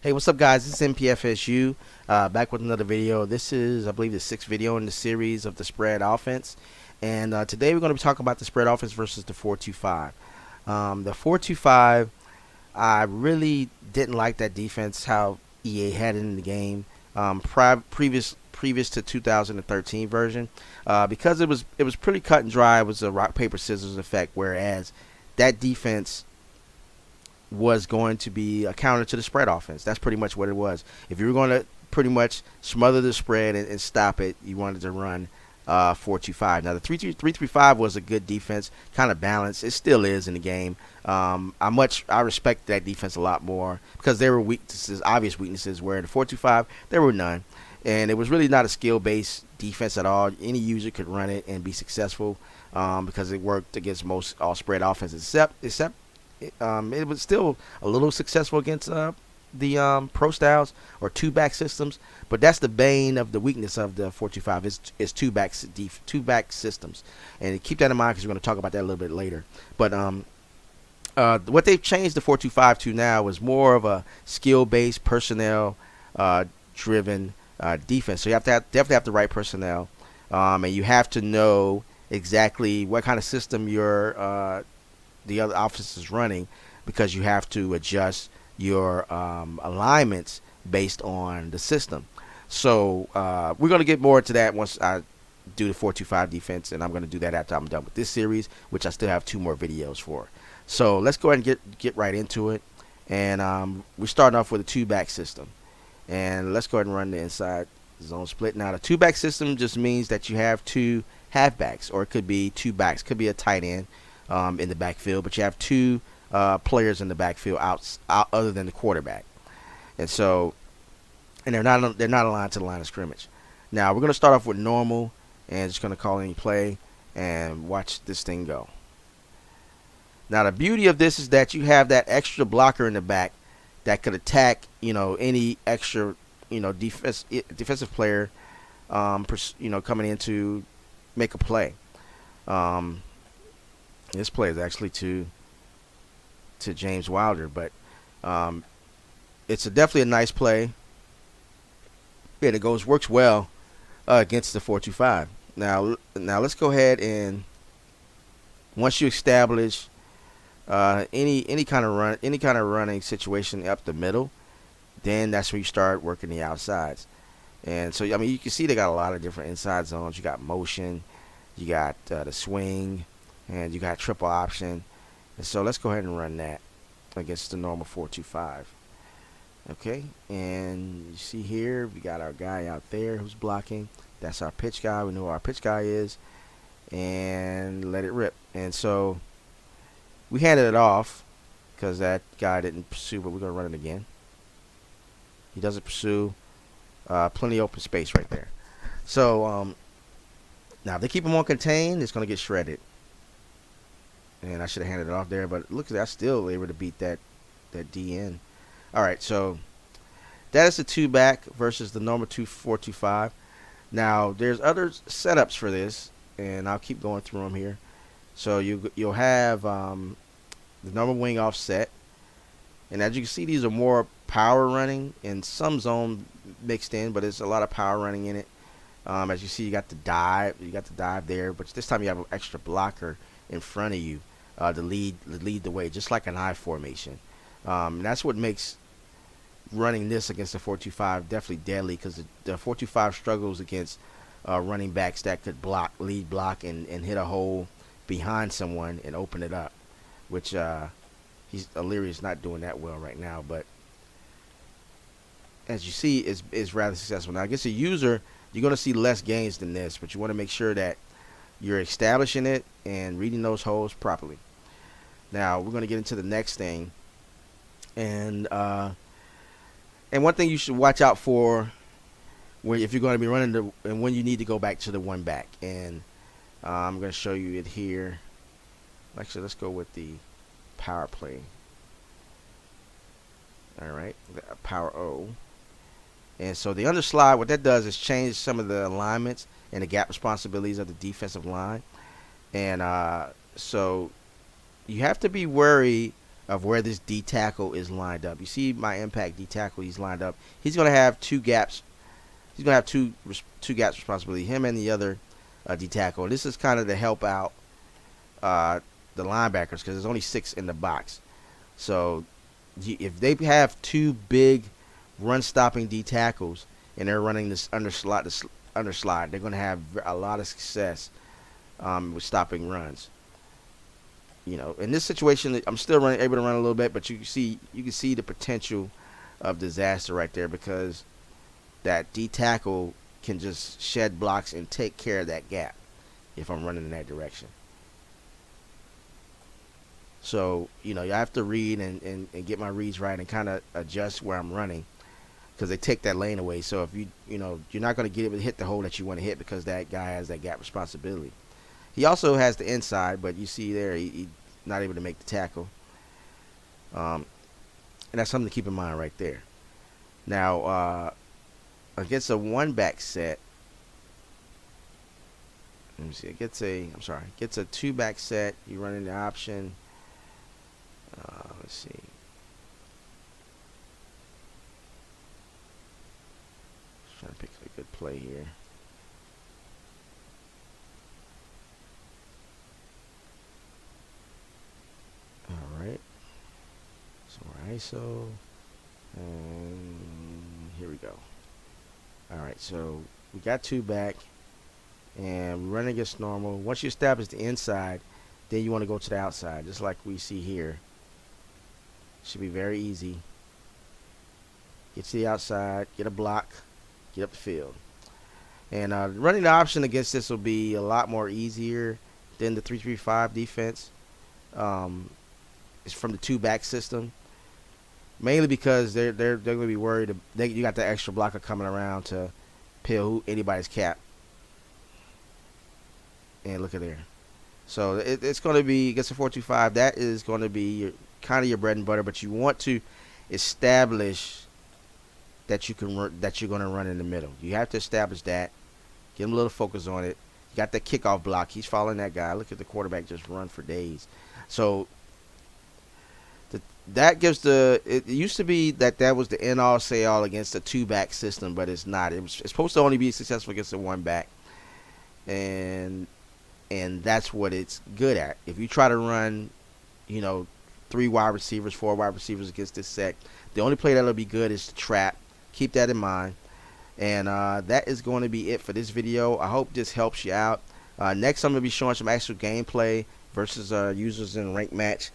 Hey, what's up, guys? This is NPFSU, back with another video. This is, I believe, the sixth video in the series of the spread offense. And today we're going to be talking about the spread offense versus the 4-2-5. The 4-2-5, I really didn't like that defense, how EA had it in the game previous to 2013 version, because it was pretty cut and dry. It was a rock paper scissors effect, whereas that defense was going to be a counter to the spread offense. That's pretty much what it was. If you were going to pretty much smother the spread and stop it, you wanted to run 4-2-5. Now the 3-3-5 was a good defense, kind of balanced. It still is in the game. I respect that defense a lot more because there were weaknesses, obvious weaknesses, where in the 4-2-5 there were none, and it was really not a skill-based defense at all. Any user could run it and be successful because it worked against most all spread offenses, except it was still a little successful against the pro styles or two-back systems, but that's the bane of the weakness of the 4-2-5 is two-back systems, and keep that in mind because we're going to talk about that a little bit later. But what they've changed the 4-2-5 to now is more of a skill-based, personnel-driven defense. So you definitely have the right personnel, and you have to know exactly what kind of system the other offense is running, because you have to adjust your alignments based on the system. So we're going to get more into that once I do the 4-2-5 defense, and I'm going to do that after I'm done with this series, which I still have 2 more videos for. So let's go ahead and get right into it. And we're starting off with a two-back system. And let's go ahead and run the inside zone split. Now the two-back system just means that you have 2 halfbacks, or it could be 2 backs. It could be a tight end in the backfield, but you have 2 players in the backfield out other than the quarterback, and they're not aligned to the line of scrimmage. Now we're going to start off with normal and just going to call any play and watch this thing go. Now the beauty of this is that you have that extra blocker in the back that could attack any extra defensive player coming in to make a play. This play is actually to James Wilder, but it's definitely a nice play. And it works well against the 4-2-5. Now let's go ahead and once you establish any kind of running situation up the middle, then that's when you start working the outsides. And so I mean you can see they got a lot of different inside zones. You got motion, you got the swing, and you got triple option. And so let's go ahead and run that against the normal 4-2-5. Okay, and you see here we got our guy out there who's blocking. That's our pitch guy. We know who our pitch guy is, and let it rip. And so we handed it off because that guy didn't pursue, but we're gonna run it again. He doesn't pursue. Plenty of open space right there. So now if they keep him on contained, it's gonna get shredded. And I should have handed it off there, but look at that, I'm still able to beat that DN. All right, so that is the 2-back versus the normal 4-2-5. Now there's other setups for this, and I'll keep going through them here. So you'll have the normal wing offset, and as you can see, these are more power running and some zone mixed in, but there's a lot of power running in it. As you see, you got the dive there, but this time you have an extra blocker in front of you to lead the way, just like an I formation. And that's what makes running this against the 4-2-5 definitely deadly, because the 4-2-5 struggles against running backs that could lead block and hit a hole behind someone and open it up, which O'Leary is not doing that well right now, but as you see is rather successful. Now against a user, you're going to see less gains than this, but you want to make sure that you're establishing it and reading those holes properly. Now we're going to get into the next thing, and one thing you should watch out for if you're going to be running and when you need to go back to the 1-back. And I'm going to show you it here. Actually, let's go with the power play. All right, the power O. And so the underslide, what that does is change some of the alignments and the gap responsibilities of the defensive line. And so you have to be wary of where this D tackle is lined up. You see my impact D tackle, he's lined up. He's going to have two gaps. He's going to have two gaps responsibility, him and the other D tackle. And this is kind of to help out the linebackers because there's only 6 in the box. So if they have two big run-stopping D tackles and they're running this underslide, they're going to have a lot of success with stopping runs. You know, in this situation, I'm still able to run a little bit, but you can see the potential of disaster right there because that D tackle can just shed blocks and take care of that gap if I'm running in that direction. So, you know, you have to read and get my reads right and kind of adjust where I'm running because they take that lane away. So if you know, you're not going to get able to hit the hole that you want to hit because that guy has that gap responsibility. He also has the inside, but you see there, he's not able to make the tackle. And that's something to keep in mind right there. Now, against a one-back set, let me see, gets a two-back set, you run in the option. Let's see. Just trying to pick a good play here. Alright. So we're ISO. And here we go. Alright, so we got two back. And we're running against normal. Once you establish the inside, then you want to go to the outside, just like we see here. Should be very easy. Get to the outside, get a block, get up the field. And running the option against this will be a lot more easier than the 3-3-5 defense. It's from the two-back system, mainly because they're going to be worried. You got the extra blocker coming around to peel anybody's cap. And look at there. So it's going to be against a 4-2-5. That is going to be kind of your bread and butter, but you want to establish that you're going to run in the middle. You have to establish that. Get him a little focus on it. You got that kickoff block. He's following that guy. Look at the quarterback just run for days. So that gives it used to be that was the end all say all against a two-back system, but it's not. It's supposed to only be successful against a one-back, and that's what it's good at. If you try to run, you know, 3 wide receivers, 4 wide receivers against this set, the only play that'll be good is the trap. Keep that in mind. And that is going to be it for this video. I hope this helps you out. Next, I'm going to be showing some actual gameplay versus users in rank match.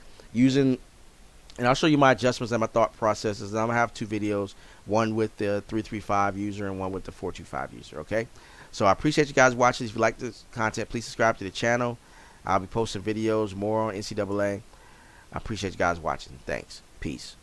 And I'll show you my adjustments and my thought processes. And I'm going to have 2 videos, one with the 3-3-5 user and one with the 4-2-5 user, okay? So I appreciate you guys watching. If you like this content, please subscribe to the channel. I'll be posting videos more on NCAA. I appreciate you guys watching. Thanks. Peace.